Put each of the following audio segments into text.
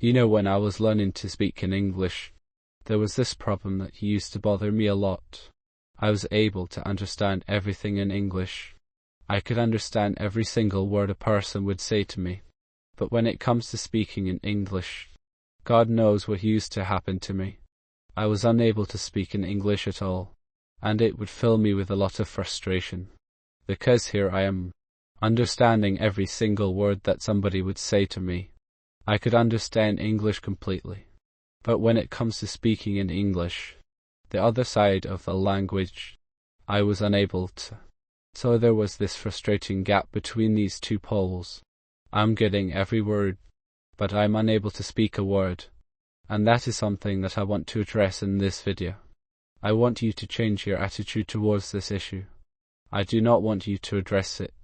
You know, when I was learning to speak in English, there was this problem that used to bother me a lot. I was able to understand everything in English. I could understand every single word a person would say to me. But when it comes to speaking in English, God knows what used to happen to me. I was unable to speak in English at all, and it would fill me with a lot of frustration. Because here I am, understanding every single word that somebody would say to me. I could understand English completely. But when it comes to speaking in English, the other side of the language, I was unable to. So there was this frustrating gap between these two poles. I'm getting every word, but I'm unable to speak a word. And that is something that I want to address in this video. I want you to change your attitude towards this issue. I do not want you to address it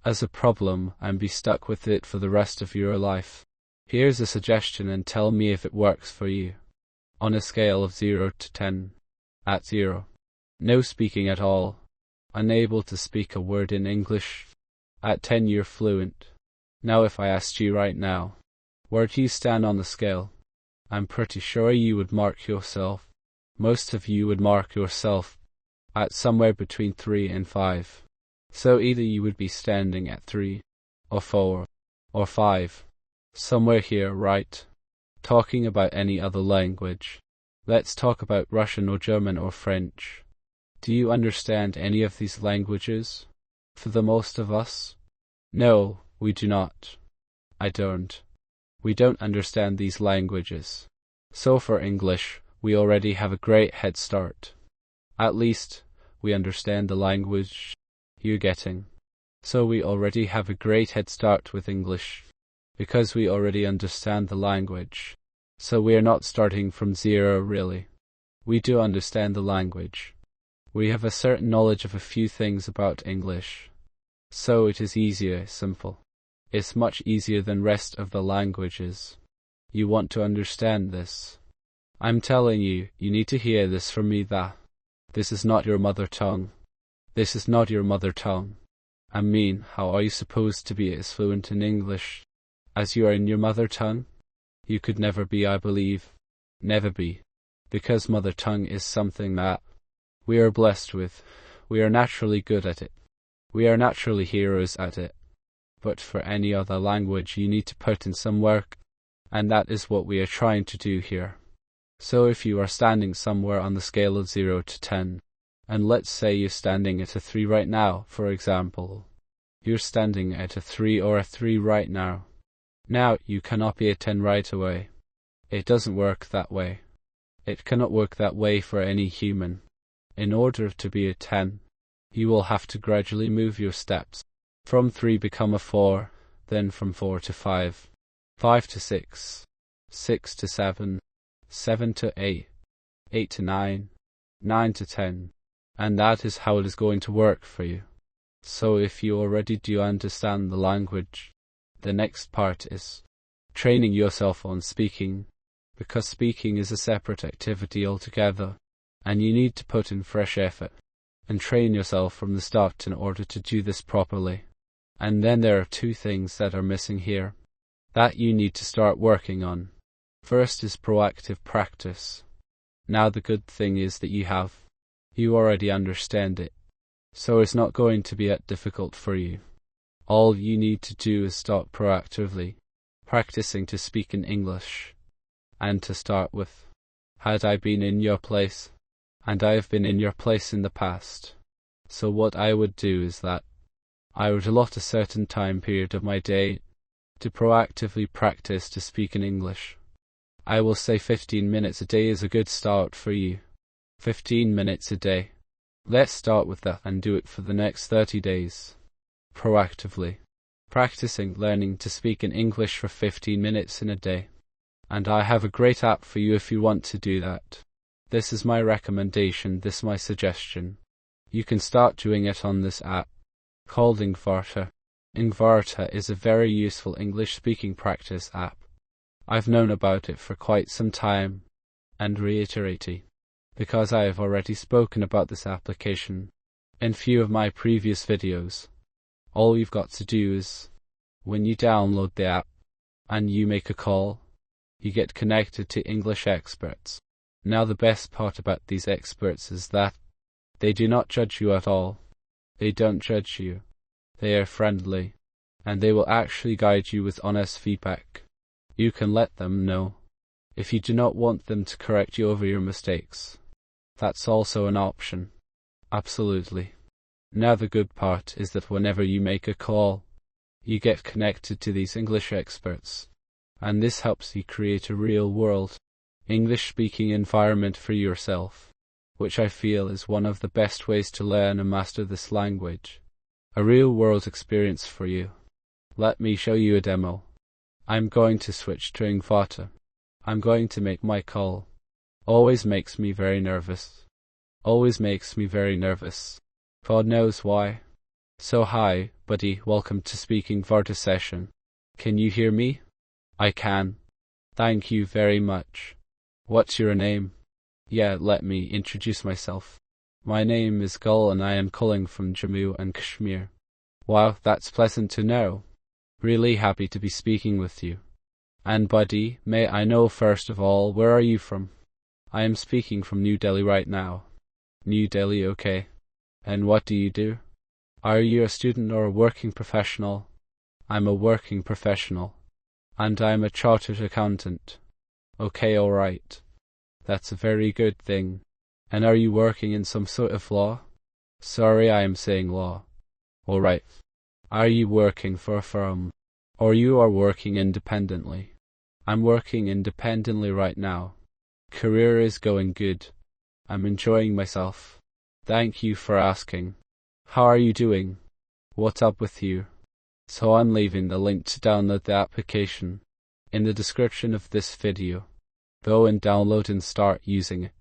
as a problem and be stuck with it for the rest of your life. Here's a suggestion and tell me if it works for you. On a scale of 0 to 10, at 0, no speaking at all, unable to speak a word in English. At 10 you're fluent. Now if I asked you right now, where do you stand on the scale? I'm pretty sure you would mark yourself. Most of you would mark yourself at somewhere between 3 and 5. So either you would be standing at 3, or 4, or 5. Somewhere here, right? Talking about any other language. Let's talk about Russian or German or French. Do you understand any of these languages? For the most of us? No, we do not. I don't. We don't understand these languages. So for English, we already have a great head start. At least, we understand the language you're getting. So we already have a great head start with English, because we already understand the language. So we are not starting from 0 really. We do understand the language. We have a certain knowledge of a few things about English. So it is easier, simple. It's much easier than rest of the languages. You want to understand this. I'm telling you, you need to hear this from me that this is not your mother tongue. This is not your mother tongue. I mean, how are you supposed to be as fluent in English as you are in your mother tongue? You could never be, I believe. Never be. Because mother tongue is something that we are blessed with. We are naturally good at it. We are naturally heroes at it. But for any other language you need to put in some work, and that is what we are trying to do here. So if you are standing somewhere on the scale of 0 to 10, and let's say you're standing at a 3 right now, for example. You're standing at a 3 or a 3 right now. Now, you cannot be a 10 right away. It doesn't work that way. It cannot work that way for any human. In order to be a 10, you will have to gradually move your steps. From 3 become a 4, then from 4 to 5, 5 to 6, 6 to 7, 7 to 8, 8 to 9, 9 to 10. And that is how it is going to work for you. So if you already do understand the language, the next part is training yourself on speaking, because speaking is a separate activity altogether, and you need to put in fresh effort and train yourself from the start in order to do this properly. And then there are two things that are missing here that you need to start working on. First is proactive practice. Now the good thing is that you already understand it, so it's not going to be that difficult for you. All you need to do is start proactively practicing to speak in English. And to start with, had I been in your place, and I have been in your place in the past, so what I would do is that I would allot a certain time period of my day to proactively practice to speak in English. I will say 15 minutes a day is a good start for you. 15 minutes a day. Let's start with that and do it for the next 30 days. Proactively practicing learning to speak in English for 15 minutes in a day. And I have a great app for you if you want to do that. This is my recommendation, this is my suggestion. You can start doing it on this app called Ingvarta. Ingvarta is a very useful English speaking practice app. I've known about it for quite some time, and reiterate, because I have already spoken about this application in few of my previous videos. All you've got to do is, when you download the app and you make a call, You get connected to English experts. Now the best part about these experts is that they do not judge you at all. They don't judge you. They are friendly, and they will actually guide you with honest feedback. You can let them know if you do not want them to correct you over your mistakes. That's also an option. Absolutely. Now the good part is that whenever you make a call, you get connected to these English experts, and this helps you create a real-world, English-speaking environment for yourself, which I feel is one of the best ways to learn and master this language. A real-world experience for you. Let me show you a demo. I'm going to switch to Ingvata. I'm going to make my call. Always makes me very nervous. Always makes me very nervous. God knows why. So hi, buddy, welcome to Speaking Varta session. Can you hear me? I can. Thank you very much. What's your name? Yeah, let me introduce myself. My name is Gul and I am calling from Jammu and Kashmir. Wow, that's pleasant to know. Really happy to be speaking with you. And buddy, may I know first of all, where are you from? I am speaking from New Delhi right now. New Delhi, okay. And what do you do? Are you a student or a working professional? I'm a working professional. And I'm a chartered accountant. Okay, alright. That's a very good thing. And are you working in some sort of law? Sorry, I am saying law. Alright. Are you working for a firm? Or you are working independently? I'm working independently right now. Career is going good. I'm enjoying myself. Thank you for asking. How are you doing? What's up with you? So I'm leaving the link to download the application in the description of this video. Go and download and start using it.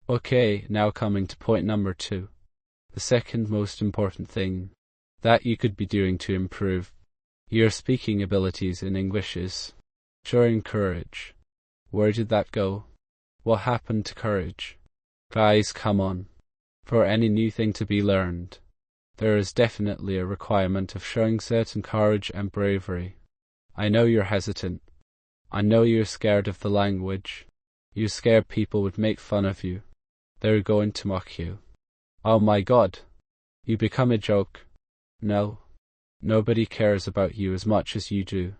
Okay, now coming to point number 2. The second most important thing that you could be doing to improve your speaking abilities in English is showing courage. Where did that go? What happened to courage? Guys, come on. For any new thing to be learned, there is definitely a requirement of showing certain courage and bravery. I know you're hesitant. I know you're scared of the language. You're scared people would make fun of you. They're going to mock you. Oh my God. You become a joke. No. Nobody cares about you as much as you do.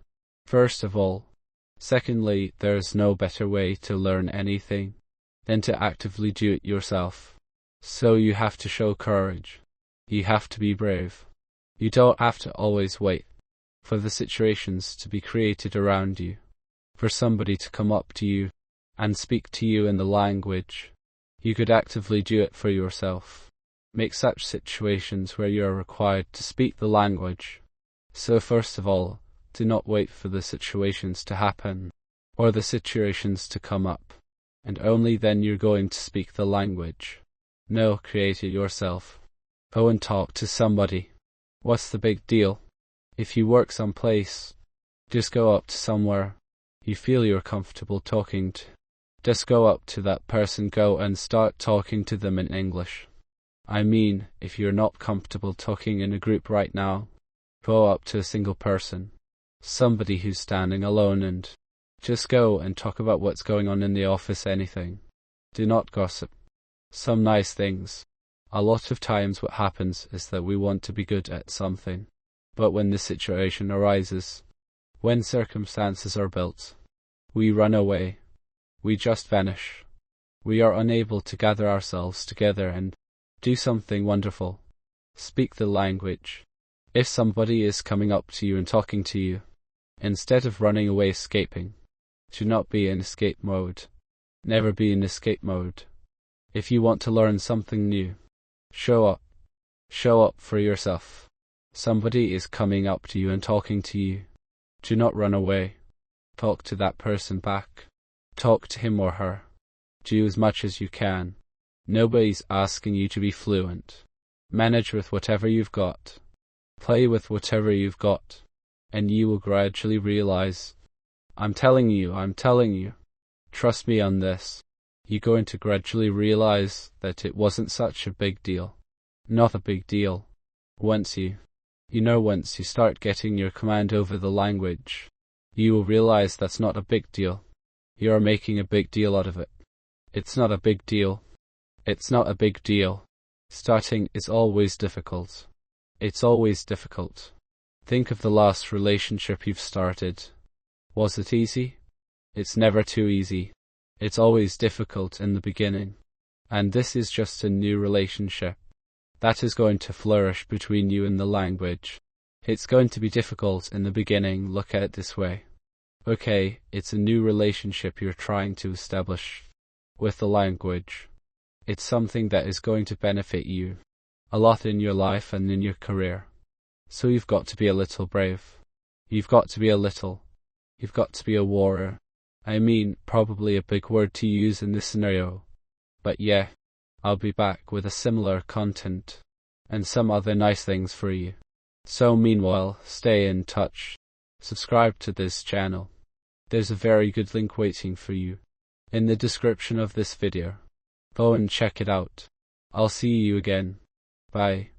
First of all. Secondly, there is no better way to learn anything than to actively do it yourself. So you have to show courage. You have to be brave. You don't have to always wait for the situations to be created around you, for somebody to come up to you and speak to you in the language. You could actively do it for yourself. Make such situations where you are required to speak the language. So first of all, do not wait for the situations to happen, or the situations to come up, and only then you're going to speak the language. No, create it yourself. Go and talk to somebody. What's the big deal? If you work someplace, just go up to somewhere you feel you're comfortable talking to. Just go up to that person, go and start talking to them in English. I mean, if you're not comfortable talking in a group right now, go up to a single person, somebody who's standing alone, and just go and talk about what's going on in the office, anything. Do not gossip. Some nice things. A lot of times what happens is that we want to be good at something, but when the situation arises, when circumstances are built, we run away. We just vanish. We are unable to gather ourselves together and do something wonderful. Speak the language. If somebody is coming up to you and talking to you, instead of running away escaping, do not be in escape mode. Never be in escape mode. If you want to learn something new, show up. Show up for yourself. Somebody is coming up to you and talking to you. Do not run away. Talk to that person back. Talk to him or her. Do as much as you can. Nobody's asking you to be fluent. Manage with whatever you've got. Play with whatever you've got. And you will gradually realize, I'm telling you, trust me on this. You're going to gradually realize that it wasn't such a big deal. Not a big deal. Once you start getting your command over the language, you will realize that's not a big deal. You are making a big deal out of it. It's not a big deal. It's not a big deal. Starting is always difficult. It's always difficult. Think of the last relationship you've started. Was it easy? It's never too easy. It's always difficult in the beginning. And this is just a new relationship that is going to flourish between you and the language. It's going to be difficult in the beginning, look at it this way. Okay, it's a new relationship you're trying to establish with the language. It's something that is going to benefit you a lot in your life and in your career. So you've got to be a little brave. You've got to be a warrior. I mean, probably a big word to use in this scenario. But yeah, I'll be back with a similar content and some other nice things for you. So meanwhile, stay in touch. Subscribe to this channel. There's a very good link waiting for you in the description of this video. Go and check it out. I'll see you again. Bye.